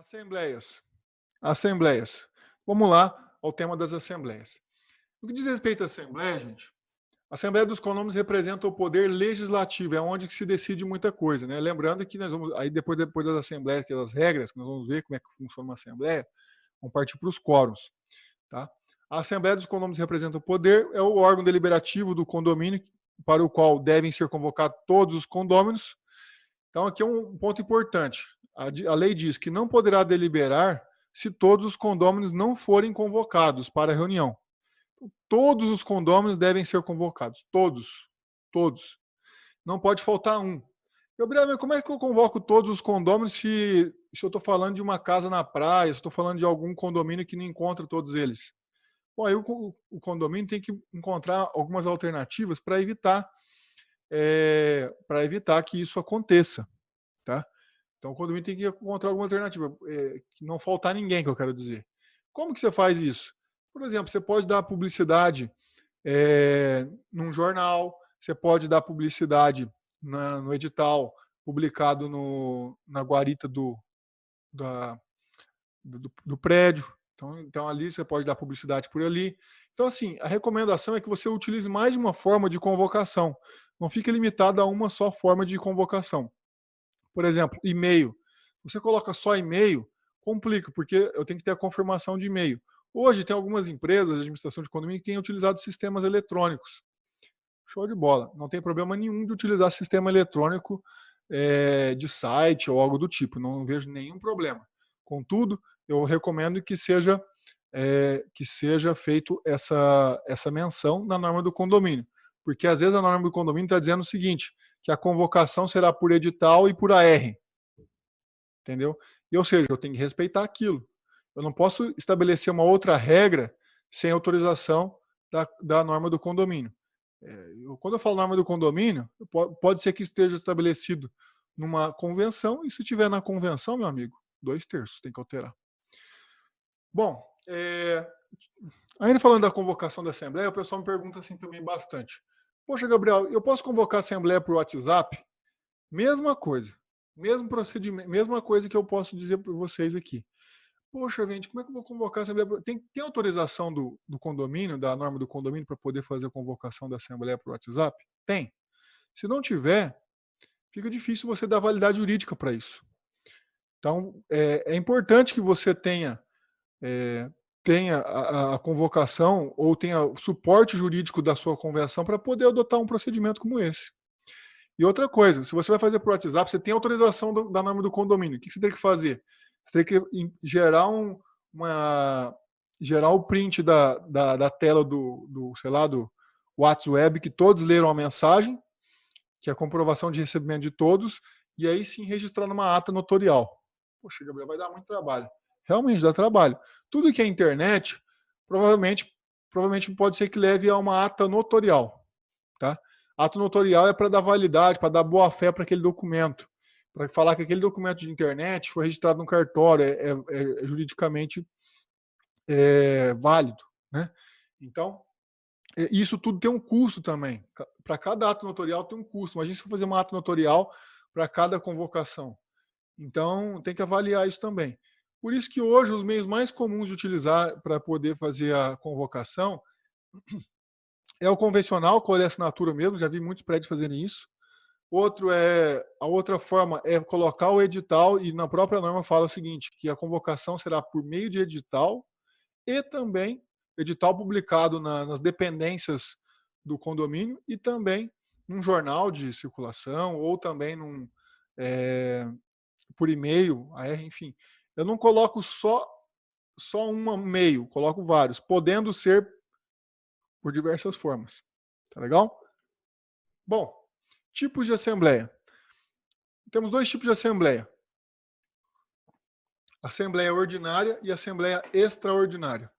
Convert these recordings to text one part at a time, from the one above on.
Assembleias. Assembleias. Vamos lá ao tema das assembleias. No que diz respeito à assembleia, gente, a Assembleia dos Condôminos representa o poder legislativo, é onde que se decide muita coisa, né? Lembrando que nós vamos, aí depois das assembleias, que é das regras, que nós vamos ver como é que funciona uma assembleia, vamos partir para os quóruns, tá? A Assembleia dos Condôminos representa o poder, é o órgão deliberativo do condomínio para o qual devem ser convocados todos os condôminos. Então, aqui é um ponto importante. A lei diz que não poderá deliberar se todos os condôminos não forem convocados para a reunião. Então, todos os condôminos devem ser convocados. Todos. Todos. Não pode faltar um. Gabriel, mas como é que eu convoco todos os condôminos se eu estou falando de uma casa na praia, se eu estou falando de algum condomínio que não encontra todos eles? Bom, aí o condomínio tem que encontrar algumas alternativas para evitar que isso aconteça, tá? Então, o condomínio tem que encontrar alguma alternativa, que não faltar ninguém, que eu quero dizer. Como que você faz isso? Por exemplo, você pode dar publicidade num jornal, você pode dar publicidade no edital publicado na guarita da, do prédio. Então, ali você pode dar publicidade por ali. Então, assim, a recomendação é que você utilize mais de uma forma de convocação. Não fique limitado a uma só forma de convocação. Por exemplo, e-mail. Você coloca só e-mail, complica, porque eu tenho que ter a confirmação de e-mail. Hoje tem algumas empresas de administração de condomínio que têm utilizado sistemas eletrônicos. Show de bola. Não tem problema nenhum de utilizar sistema eletrônico de site ou algo do tipo. Não vejo nenhum problema. Contudo, eu recomendo que seja feito essa menção na norma do condomínio. Porque às vezes a norma do condomínio está dizendo o seguinte, que a convocação será por edital e por AR. Entendeu? Ou seja, eu tenho que respeitar aquilo. Eu não posso estabelecer uma outra regra sem autorização da norma do condomínio. Quando eu falo norma do condomínio, pode ser que esteja estabelecido numa convenção, e se tiver na convenção, meu amigo, 2/3 tem que alterar. Bom, ainda falando da convocação da Assembleia, o pessoal me pergunta assim também bastante. Poxa, Gabriel, eu posso convocar a Assembleia por WhatsApp? Mesma coisa. Mesmo procedimento, mesma coisa que eu posso dizer para vocês aqui. Poxa, gente, como é que eu vou convocar a Assembleia? Tem autorização do condomínio, da norma do condomínio, para poder fazer a convocação da Assembleia por WhatsApp? Tem. Se não tiver, fica difícil você dar validade jurídica para isso. Então, é importante que você tenha a convocação ou tenha o suporte jurídico da sua convenção para poder adotar um procedimento como esse. E outra coisa, se você vai fazer por WhatsApp, você tem autorização da norma do condomínio. O que você tem que fazer? Você tem que gerar o print da tela sei lá, do WhatsApp, que todos leram a mensagem, que é a comprovação de recebimento de todos, e aí sim registrar numa ata notorial. Poxa, Gabriel, vai dar muito trabalho. Realmente dá trabalho. Tudo que é internet, provavelmente pode ser que leve a uma ata notorial, tá? Ato notorial é para dar validade, para dar boa-fé para aquele documento, para falar que aquele documento de internet foi registrado no cartório, é juridicamente válido, né? Então, isso tudo tem um custo também. Para cada ato notorial tem um custo. Imagina se eu fazer um ato notorial para cada convocação. Então, tem que avaliar isso também. Por isso que hoje os meios mais comuns de utilizar para poder fazer a convocação é o convencional, com a assinatura mesmo, já vi muitos prédios fazerem isso. A outra forma é colocar o edital, e na própria norma fala o seguinte, que a convocação será por meio de edital e também edital publicado nas dependências do condomínio e também num jornal de circulação ou também por e-mail, enfim. Eu não coloco só um meio, coloco vários, podendo ser por diversas formas. Tá legal? Bom, tipos de assembleia. Temos 2 tipos de assembleia. Assembleia ordinária e assembleia extraordinária.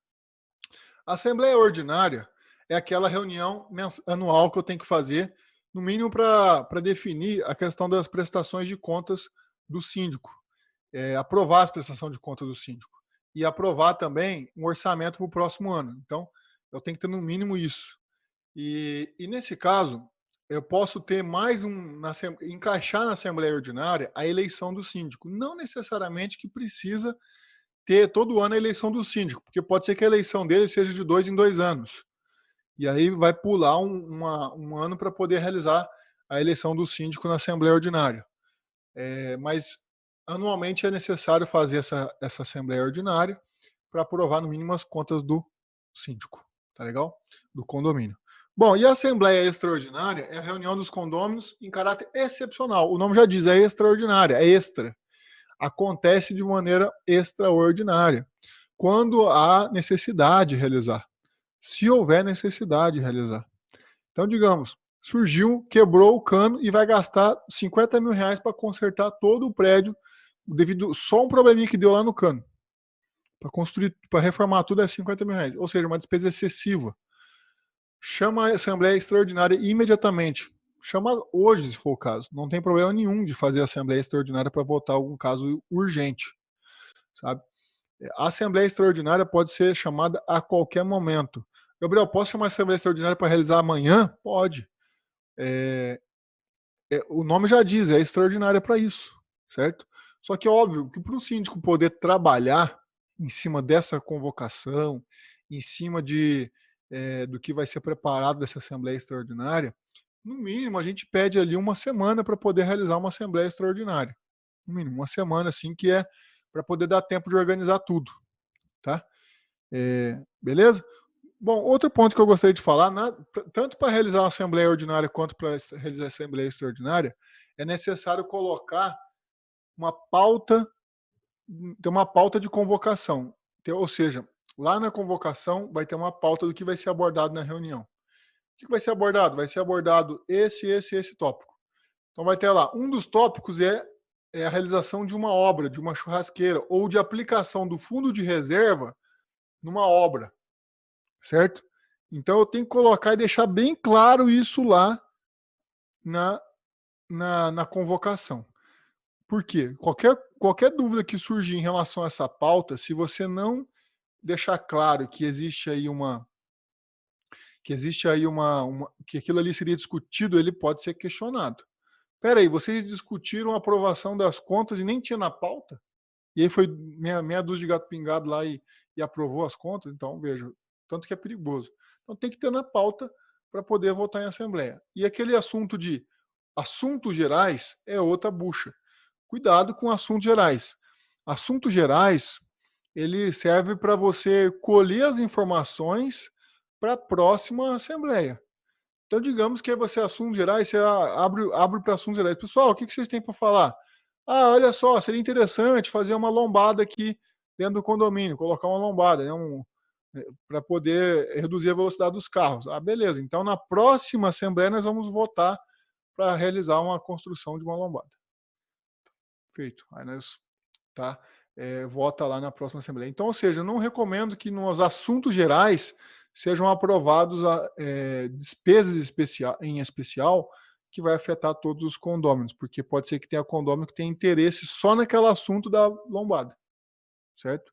A assembleia ordinária é aquela reunião anual que eu tenho que fazer, no mínimo para definir a questão das prestações de contas do síndico. Aprovar as prestações de contas do síndico. E aprovar também um orçamento para o próximo ano. Então, eu tenho que ter no mínimo isso. E nesse caso, eu posso ter mais encaixar na Assembleia Ordinária a eleição do síndico. Não necessariamente que precisa ter todo ano a eleição do síndico, porque pode ser que a eleição dele seja de 2 em 2 anos. E aí vai pular um ano para poder realizar a eleição do síndico na Assembleia Ordinária. Mas anualmente é necessário fazer essa Assembleia Ordinária para aprovar no mínimo as contas do síndico, tá legal? Do condomínio. Bom, e a Assembleia Extraordinária é a reunião dos condôminos em caráter excepcional. O nome já diz, é extraordinária, é extra. Acontece de maneira extraordinária, quando há necessidade de realizar. Se houver necessidade de realizar. Então, digamos, surgiu, quebrou o cano e vai gastar 50 mil reais para consertar todo o prédio, devido só um probleminha que deu lá no cano. Para construir, para reformar tudo é 50 mil reais. Ou seja, uma despesa excessiva. Chama a Assembleia Extraordinária imediatamente. Chama hoje, se for o caso. Não tem problema nenhum de fazer a Assembleia Extraordinária para votar algum caso urgente. Sabe? A Assembleia Extraordinária pode ser chamada a qualquer momento. Gabriel, posso chamar a Assembleia Extraordinária para realizar amanhã? Pode. O nome já diz, é extraordinária para isso, certo? Só que é óbvio que para o síndico poder trabalhar em cima dessa convocação, em cima do que vai ser preparado dessa Assembleia Extraordinária, no mínimo a gente pede ali uma semana para poder realizar uma Assembleia Extraordinária. No mínimo, uma semana, assim, que é para poder dar tempo de organizar tudo, tá? Beleza? Bom, outro ponto que eu gostaria de falar, tanto para realizar uma Assembleia Ordinária quanto para realizar a Assembleia Extraordinária, é necessário colocar uma pauta, ter uma pauta de convocação. Ou seja, lá na convocação vai ter uma pauta do que vai ser abordado na reunião. O que vai ser abordado? Vai ser abordado esse tópico. Então vai ter lá, um dos tópicos é a realização de uma obra, de uma churrasqueira, ou de aplicação do fundo de reserva numa obra. Certo? Então eu tenho que colocar e deixar bem claro isso lá na convocação. Por quê? Qualquer dúvida que surgir em relação a essa pauta, se você não deixar claro que existe aí que aquilo ali seria discutido, ele pode ser questionado. Peraí, vocês discutiram a aprovação das contas e nem tinha na pauta? E aí foi meia dúzia de gato pingado lá e aprovou as contas? Então, veja, tanto que é perigoso. Então tem que ter na pauta para poder votar em assembleia. E aquele assunto de assuntos gerais é outra bucha. Cuidado com assuntos gerais. Assuntos gerais, ele serve para você colher as informações para a próxima assembleia. Então, digamos que você assuntos gerais, você abre para assuntos gerais. Pessoal, o que vocês têm para falar? Ah, olha só, seria interessante fazer uma lombada aqui dentro do condomínio, colocar uma lombada, né, para poder reduzir a velocidade dos carros. Ah, beleza. Então, na próxima assembleia, nós vamos votar para realizar uma construção de uma lombada. Feito. Aí nós vota lá na próxima assembleia. Então, ou seja, eu não recomendo que nos assuntos gerais sejam aprovados despesas em especial que vai afetar todos os condôminos, porque pode ser que tenha condômino que tenha interesse só naquele assunto da lombada, certo?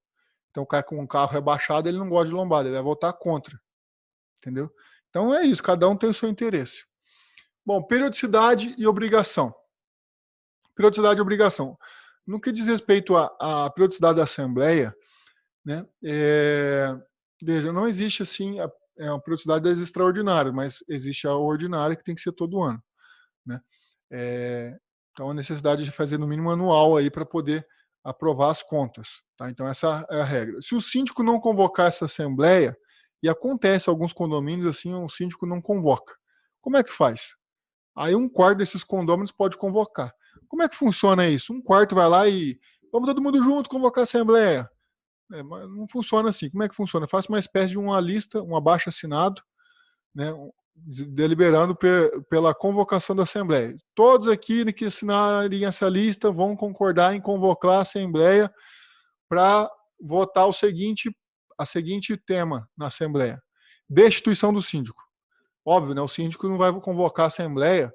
Então, o cara com um carro rebaixado, ele não gosta de lombada, ele vai votar contra, entendeu? Então é isso, cada um tem o seu interesse. Bom, periodicidade e obrigação. Periodicidade e obrigação. No que diz respeito à periodicidade da Assembleia, né, veja, não existe assim a periodicidade das extraordinárias, mas existe a ordinária que tem que ser todo ano. Né? Então, a necessidade de fazer no mínimo anual aí para poder aprovar as contas. Tá? Então, essa é a regra. Se o síndico não convocar essa Assembleia, e acontece alguns condomínios assim, o síndico não convoca. Como é que faz? Aí um quarto desses condôminos pode convocar. Como é que funciona isso? Um quarto vai lá e vamos todo mundo junto convocar a Assembleia. Mas não funciona assim. Como é que funciona? Faça uma espécie de uma lista, um abaixo assinado, né, deliberando pela convocação da Assembleia. Todos aqui que assinarem essa lista vão concordar em convocar a Assembleia para votar a seguinte tema na Assembleia. Destituição do síndico. Óbvio, né? O síndico não vai convocar a Assembleia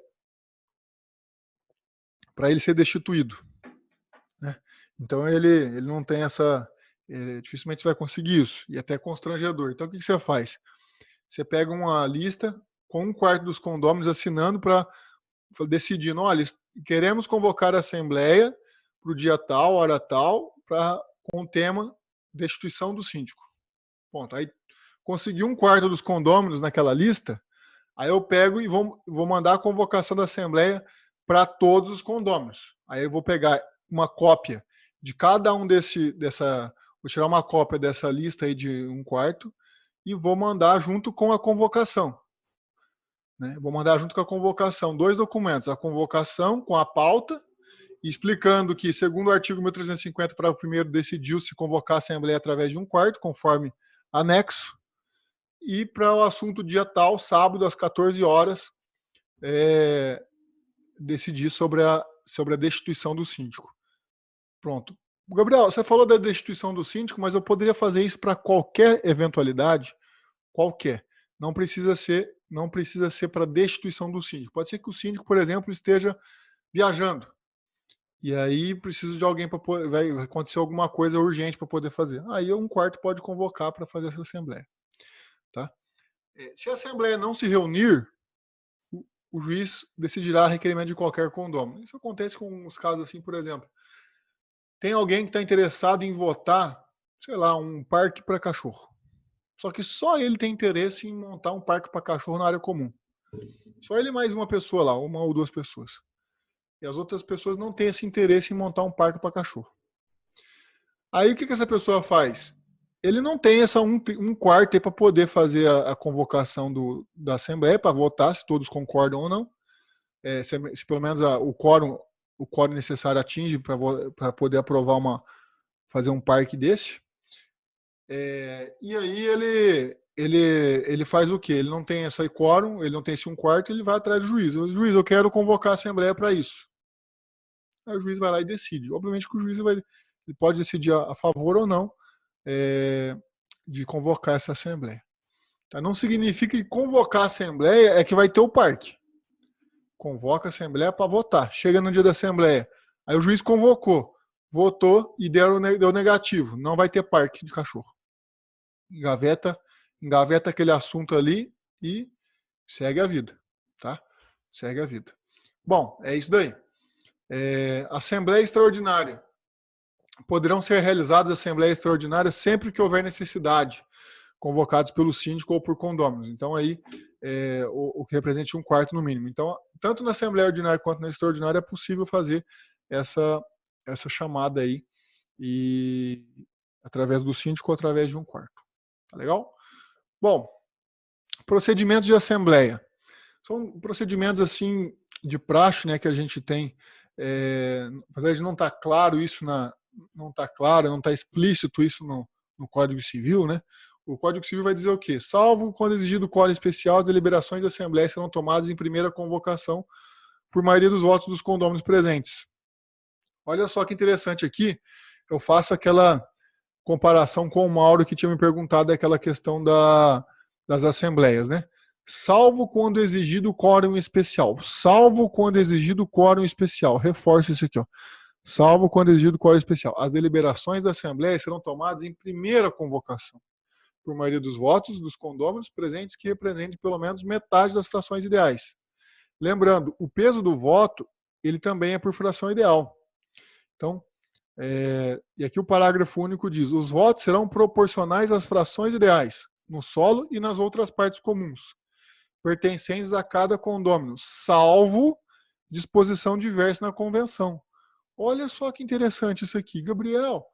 para ele ser destituído. Né? Então ele não tem dificilmente vai conseguir isso, e até constrangedor. Então o que você faz? Você pega uma lista com 1/4 dos condôminos assinando para decidindo, olha, queremos convocar a assembleia para o dia tal, hora tal, com o tema destituição do síndico. Ponto. Aí consegui 1/4 dos condôminos naquela lista, aí eu pego e vou mandar a convocação da assembleia para todos os condôminos. Aí eu vou pegar uma cópia de cada um vou tirar uma cópia dessa lista aí de 1/4 e vou mandar junto com a convocação. Né? Vou mandar junto com a convocação 2 documentos, a convocação com a pauta, explicando que, segundo o artigo 1350, para o primeiro decidiu se convocar a assembleia através de 1/4, conforme anexo, e para o assunto dia tal, sábado, às 14 horas, decidir sobre a destituição do síndico. Pronto. Gabriel, você falou da destituição do síndico, mas eu poderia fazer isso para qualquer eventualidade, qualquer. Não precisa ser para destituição do síndico. Pode ser que o síndico, por exemplo, esteja viajando. E aí precisa de alguém para poder. Vai acontecer alguma coisa urgente para poder fazer. Aí 1/4 pode convocar para fazer essa assembleia. Tá? Se a assembleia não se reunir, o juiz decidirá requerimento de qualquer condômino. Isso acontece com os casos assim, por exemplo. Tem alguém que está interessado em votar, sei lá, um parque para cachorro. Só que só ele tem interesse em montar um parque para cachorro na área comum. Só ele e mais uma pessoa lá, 1 ou 2 pessoas. E as outras pessoas não têm esse interesse em montar um parque para cachorro. Aí o que essa pessoa faz? Ele não tem essa 1/4 aí para poder fazer a convocação da Assembleia, para votar se todos concordam ou não. Se pelo menos o quórum necessário atinge para poder aprovar fazer um parque desse. E aí ele faz o quê? Ele não tem esse quórum, ele não tem esse 1/4, ele vai atrás do juiz. O juiz, eu quero convocar a Assembleia para isso. Aí o juiz vai lá e decide. Obviamente que o juiz ele pode decidir a favor ou não de convocar essa Assembleia. Tá? Não significa que convocar a Assembleia é que vai ter o parque. Convoca a Assembleia para votar. Chega no dia da Assembleia. Aí o juiz convocou, votou e deu negativo. Não vai ter parque de cachorro. Engaveta aquele assunto ali e segue a vida. Tá? Segue a vida. Bom, é isso daí. Assembleia extraordinária. Poderão ser realizadas assembleias extraordinárias sempre que houver necessidade, convocados pelo síndico ou por condôminos. Então, aí, o que represente 1/4 no mínimo. Então, tanto na assembleia ordinária quanto na extraordinária é possível fazer essa chamada aí, e através do síndico ou através de 1/4. Tá legal? Bom, procedimentos de assembleia. São procedimentos, assim, de praxe, né, que a gente tem, apesar de não estar claro isso não está explícito isso no Código Civil, né? O Código Civil vai dizer o quê? Salvo quando exigido quórum especial, as deliberações da Assembleia serão tomadas em primeira convocação por maioria dos votos dos condôminos presentes. Olha só que interessante aqui, eu faço aquela comparação com o Mauro que tinha me perguntado daquela questão das assembleias, né? Salvo quando exigido quórum especial. Salvo quando exigido quórum especial. Reforço isso aqui, ó. Salvo quando exigido quórum especial. As deliberações da Assembleia serão tomadas em primeira convocação, por maioria dos votos dos condôminos presentes que representem pelo menos metade das frações ideais. Lembrando, o peso do voto, ele também é por fração ideal. Então, e aqui o parágrafo único diz: os votos serão proporcionais às frações ideais, no solo e nas outras partes comuns, pertencentes a cada condômino, salvo disposição diversa na convenção. Olha só que interessante isso aqui. Gabriel,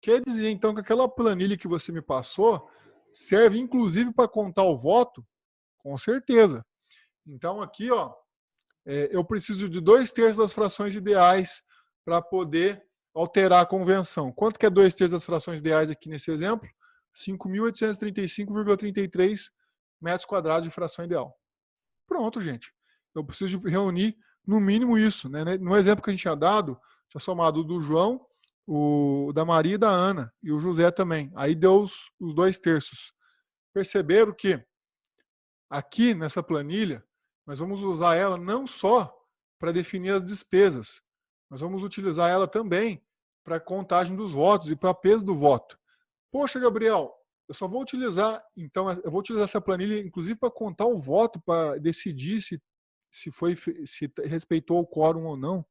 quer dizer então que aquela planilha que você me passou serve inclusive para contar o voto? Com certeza. Então aqui, ó, eu preciso de 2/3 das frações ideais para poder alterar a convenção. Quanto que é 2/3 das frações ideais aqui nesse exemplo? 5.835,33 metros quadrados de fração ideal. Pronto, gente. Eu preciso reunir no mínimo isso, né? No exemplo que a gente tinha dado, tinha somado o do João, o da Maria e da Ana, e o José também. Aí deu os 2/3. Perceberam que aqui nessa planilha, nós vamos usar ela não só para definir as despesas, nós vamos utilizar ela também para contagem dos votos e para peso do voto. Poxa, Gabriel, eu só vou utilizar, então, eu vou utilizar essa planilha, inclusive, para contar o voto, para decidir se respeitou o quórum ou não.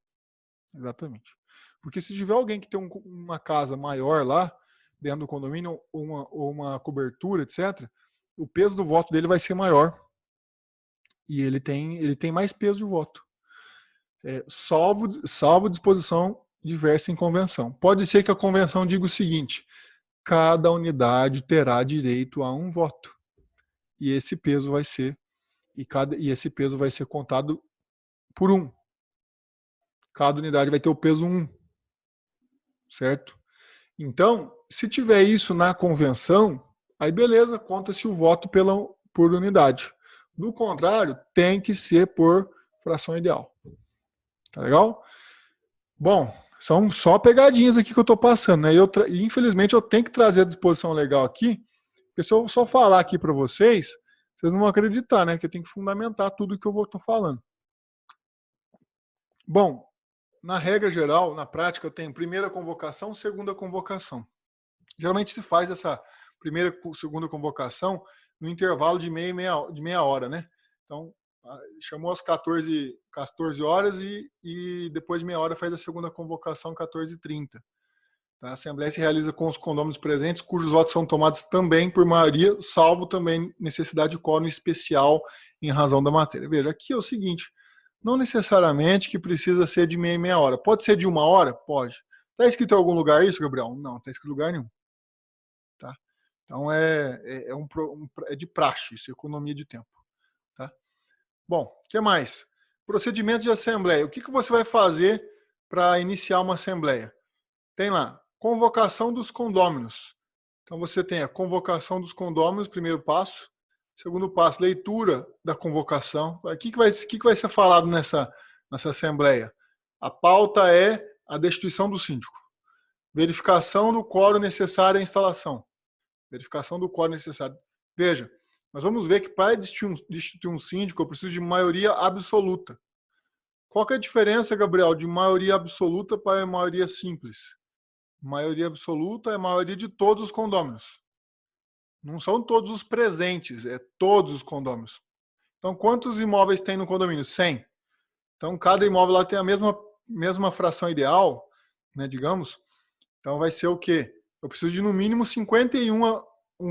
Exatamente. Porque se tiver alguém que tem uma casa maior lá, dentro do condomínio, ou uma cobertura, etc., o peso do voto dele vai ser maior. E ele tem mais peso de voto. Salvo disposição diversa em convenção. Pode ser que a convenção diga o seguinte: cada unidade terá direito a um voto. E esse peso vai ser contado por 1. Cada unidade vai ter o peso 1. Certo? Então, se tiver isso na convenção, aí beleza, conta-se o voto por unidade. Do contrário, tem que ser por fração ideal. Tá legal? Bom, são só pegadinhas aqui que eu estou passando, né? E infelizmente eu tenho que trazer a disposição legal aqui, porque se eu só falar aqui para vocês, vocês não vão acreditar, né? Porque eu tenho que fundamentar tudo que eu estou falando. Bom, na regra geral, na prática, eu tenho primeira convocação, segunda convocação. Geralmente se faz essa primeira e segunda convocação no intervalo de meia hora, né? Então, chamou às 14 horas e depois de meia hora faz a segunda convocação, 14h30. Tá? A Assembleia se realiza com os condôminos presentes, cujos votos são tomados também por maioria, salvo também necessidade de quórum especial em razão da matéria. Veja, aqui é o seguinte, não necessariamente que precisa ser de meia hora. Pode ser de 1 hora? Pode. Está escrito em algum lugar isso, Gabriel? Não, está escrito em lugar nenhum. Tá? Então, é de praxe, isso, economia de tempo. Tá? Bom, o que mais? Procedimento de assembleia. O que você vai fazer para iniciar uma assembleia? Tem lá, convocação dos condôminos. Então, você tem a convocação dos condôminos, primeiro passo. Segundo passo, leitura da convocação. O que vai ser falado nessa assembleia? A pauta é a destituição do síndico. Verificação do quórum necessário à instalação. Verificação do quórum necessário. Veja, nós vamos ver que para destituir um síndico, eu preciso de maioria absoluta. Qual que é a diferença, Gabriel, de maioria absoluta para maioria simples? Maioria absoluta é a maioria de todos os condôminos. Não são todos os presentes, é todos os condôminos. Então, quantos imóveis tem no condomínio? 100. Então, cada imóvel lá tem a mesma fração ideal, né, digamos. Então, vai ser o quê? Eu preciso de, no mínimo, 51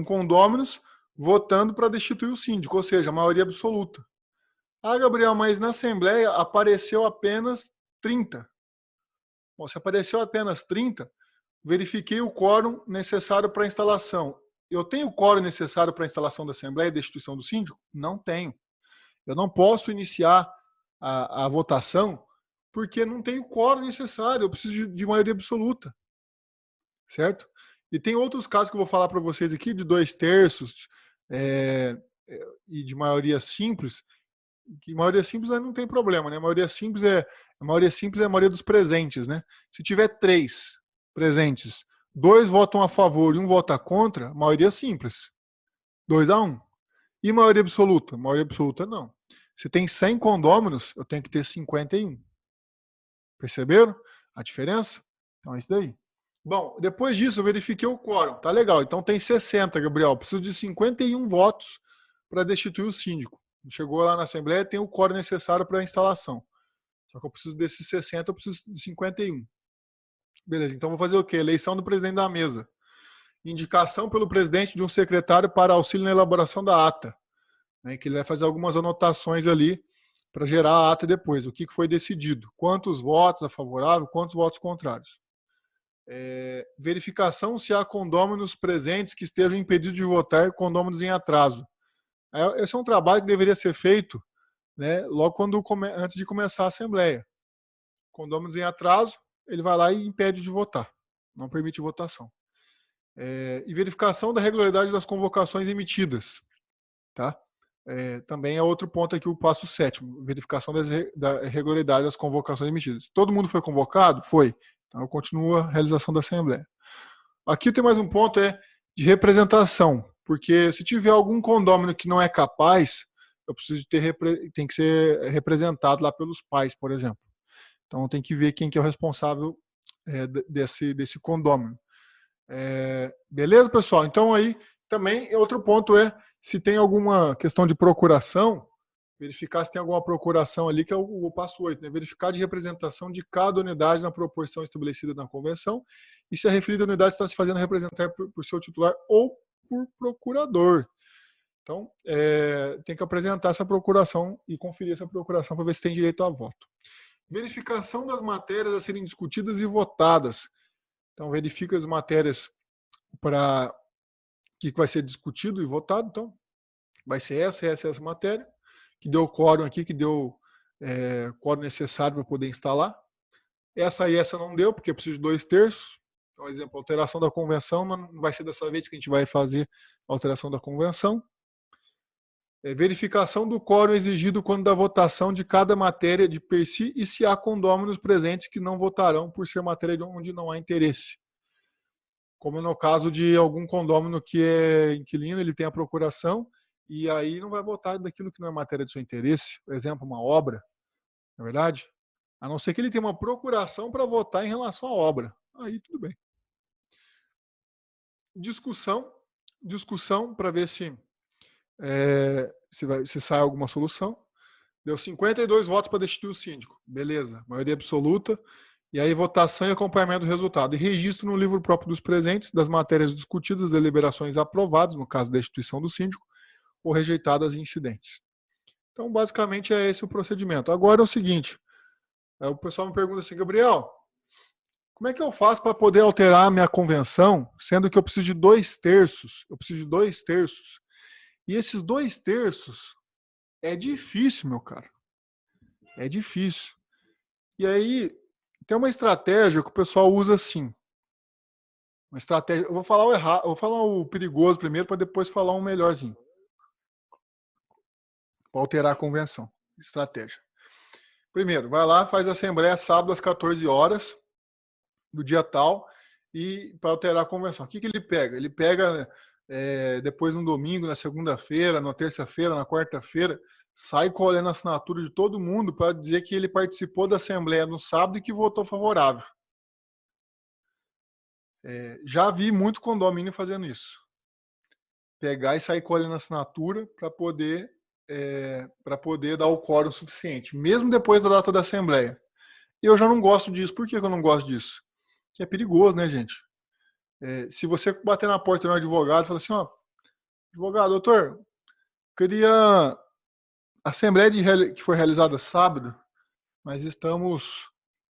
condôminos votando para destituir o síndico, ou seja, a maioria absoluta. Ah, Gabriel, mas na Assembleia apareceu apenas 30. Bom, se apareceu apenas 30, verifiquei o quórum necessário para a instalação. Eu tenho o quórum necessário para a instalação da Assembleia e destituição do síndico? Não tenho. Eu não posso iniciar a votação porque não tenho o quórum necessário. Eu preciso de maioria absoluta. Certo? E tem outros casos que eu vou falar para vocês aqui, de 2/3 e de maioria simples. Que maioria simples não tem problema, né? A maioria simples é a maioria dos presentes, né? Se tiver 3 presentes, 2 votam a favor e 1 vota contra, maioria simples. 2-1. E maioria absoluta? Maioria absoluta não. Se tem 100 condôminos, eu tenho que ter 51. Perceberam a diferença? Então é isso daí. Bom, depois disso eu verifiquei o quórum. Tá legal. Então tem 60, Gabriel. Preciso de 51 votos para destituir o síndico. Chegou lá na Assembleia, tem o quórum necessário para a instalação. Só que eu preciso desses 60, eu preciso de 51. Beleza, então vou fazer o quê? Eleição do presidente da mesa. Indicação pelo presidente de um secretário para auxílio na elaboração da ata. Né, que ele vai fazer algumas anotações ali para gerar a ata depois. O que foi decidido. Quantos votos a favorável, quantos votos contrários. Verificação se há condôminos presentes que estejam impedidos de votar, condôminos em atraso. Esse é um trabalho que deveria ser feito, né, logo antes de começar a Assembleia. Condôminos em atraso, ele vai lá e impede de votar. Não permite votação. E verificação da regularidade das convocações emitidas. Tá? Também é outro ponto aqui, o passo 7º. Verificação da regularidade das convocações emitidas. Todo mundo foi convocado? Foi. Então, continua a realização da Assembleia. Aqui tem mais um ponto, de representação. Porque se tiver algum condômino que não é capaz, eu preciso tem que ser representado lá pelos pais, por exemplo. Então tem que ver quem que é o responsável desse condômino. Beleza, pessoal? Então aí Também, outro ponto é, se tem alguma questão de procuração, verificar se tem alguma procuração ali, que é o passo 8, né? Verificar de representação de cada unidade na proporção estabelecida na convenção e se a referida unidade está se fazendo representar por seu titular ou por procurador. Então, tem que apresentar essa procuração e conferir essa procuração para ver se tem direito a voto. Verificação das matérias a serem discutidas e votadas. Então, verifica as matérias para que vai ser discutido e votado. Então, vai ser essa matéria, que deu o quórum aqui, que deu quórum necessário para poder instalar. Essa e essa não deu, porque eu preciso de 2/3. Por exemplo, alteração da convenção, não vai ser dessa vez que a gente vai fazer a alteração da convenção. Verificação do quórum exigido quando da votação de cada matéria de per si e se há condôminos presentes que não votarão por ser matéria onde não há interesse. Como no caso de algum condômino que é inquilino, ele tem a procuração e aí não vai votar daquilo que não é matéria de seu interesse. Por exemplo, uma obra, não é verdade? A não ser que ele tenha uma procuração para votar em relação à obra. Aí tudo bem. Discussão para ver se sai alguma solução. Deu 52 votos para destituir o síndico. Beleza, maioria absoluta. E aí votação e acompanhamento do resultado. E registro no livro próprio dos presentes das matérias discutidas, deliberações aprovadas, no caso da destituição do síndico, ou rejeitadas e incidentes. Então, basicamente, é esse o procedimento. Agora é o seguinte, o pessoal me pergunta assim, Gabriel, como é que eu faço para poder alterar a minha convenção, sendo que eu preciso de 2/3? Eu preciso de 2/3. E esses 2/3 é difícil, meu cara. É difícil. E aí, tem uma estratégia que o pessoal usa assim. Uma estratégia. Eu vou falar o errado, eu vou falar o perigoso primeiro para depois falar um melhorzinho. Para alterar a convenção. Estratégia. Primeiro, vai lá, faz a assembleia sábado às 14 horas do dia tal e para alterar a convenção. O que ele pega? Ele pega depois no domingo, na segunda-feira, na terça-feira, na quarta-feira, sai colhendo a assinatura de todo mundo para dizer que ele participou da assembleia no sábado e que votou favorável. Já vi muito condomínio fazendo isso. Pegar e sair colhendo assinatura para poder dar o quórum suficiente, mesmo depois da data da assembleia. E eu já não gosto disso. Por que eu não gosto disso? Que é perigoso, né, gente? Se você bater na porta do advogado e falar assim, ó, advogado, doutor, queria a assembleia que foi realizada sábado, mas estamos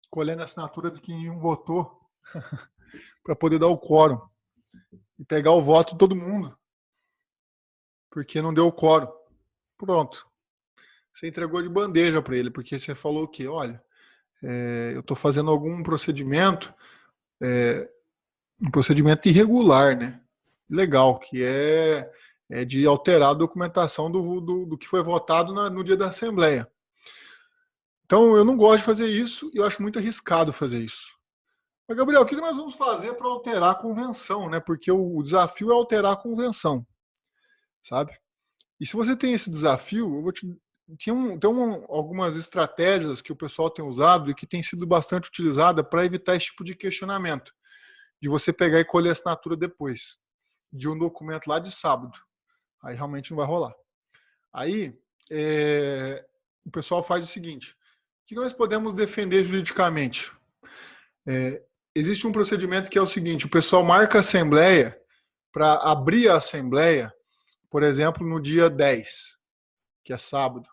colhendo a assinatura de quem não votou para poder dar o quórum e pegar o voto de todo mundo, porque não deu o quórum. Pronto. Você entregou de bandeja para ele, porque você falou que, olha, eu estou fazendo algum procedimento, um procedimento irregular, né? Legal, que é de alterar a documentação do que foi votado no dia da Assembleia. Então, eu não gosto de fazer isso e eu acho muito arriscado fazer isso. Mas, Gabriel, o que nós vamos fazer para alterar a convenção, né? Porque o desafio é alterar a convenção, sabe? E se você tem esse desafio, eu vou tem algumas estratégias que o pessoal tem usado e que tem sido bastante utilizada para evitar esse tipo de questionamento, de você pegar e colher a assinatura depois de um documento lá de sábado. Aí realmente não vai rolar. Aí o pessoal faz o seguinte, o que nós podemos defender juridicamente? Existe um procedimento que é o seguinte, o pessoal marca a assembleia para abrir a assembleia, por exemplo, no dia 10, que é sábado,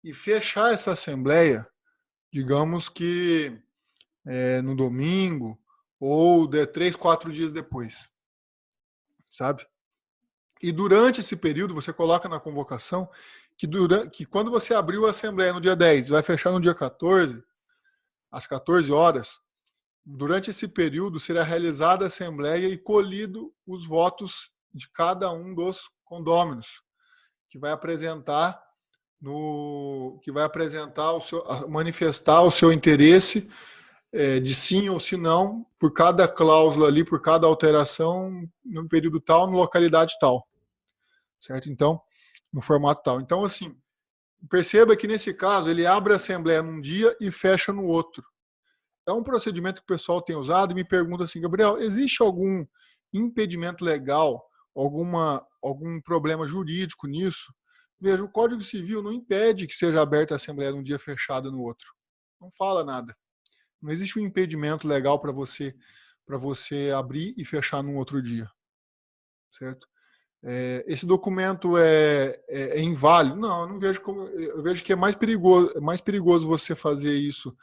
e fechar essa assembleia, digamos que no domingo, ou 3, 4 dias depois, sabe? E durante esse período, você coloca na convocação que quando você abriu a assembleia no dia 10, vai fechar no dia 14, às 14 horas, durante esse período será realizada a assembleia e colhido os votos de cada um dos condôminos, que vai apresentar manifestar o seu interesse de sim ou se não, por cada cláusula ali, por cada alteração, no período tal, na localidade tal. Certo? Então, no formato tal. Então, assim, perceba que nesse caso, ele abre a assembleia num dia e fecha no outro. É um procedimento que o pessoal tem usado e me pergunta assim, Gabriel, existe algum impedimento legal algum problema jurídico nisso, veja, o Código Civil não impede que seja aberta a Assembleia num dia fechado no outro. Não fala nada. Não existe um impedimento legal para você abrir e fechar num outro dia, certo? Esse documento é inválido? Não, eu não vejo como. Eu vejo que é mais perigoso você fazer isso,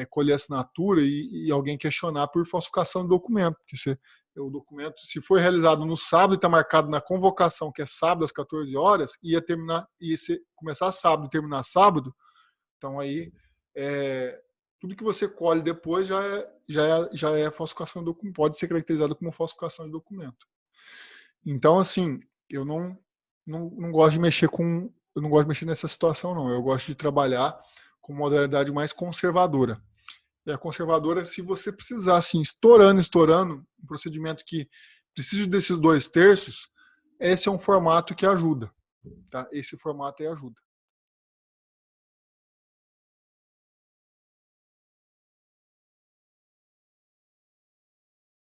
colher assinatura e alguém questionar por falsificação de documento. Porque o documento, se foi realizado no sábado e está marcado na convocação, que é sábado às 14 horas, começar sábado e terminar sábado, então aí tudo que você colhe depois já é falsificação de documento, pode ser caracterizado como falsificação de documento. Então, assim, eu não gosto de mexer eu não gosto de mexer nessa situação, não. Eu gosto de trabalhar com modalidade mais conservadora. E a conservadora, se você precisar, assim, estourando, um procedimento que precisa desses 2/3, esse é um formato que ajuda, tá? Esse formato aí ajuda.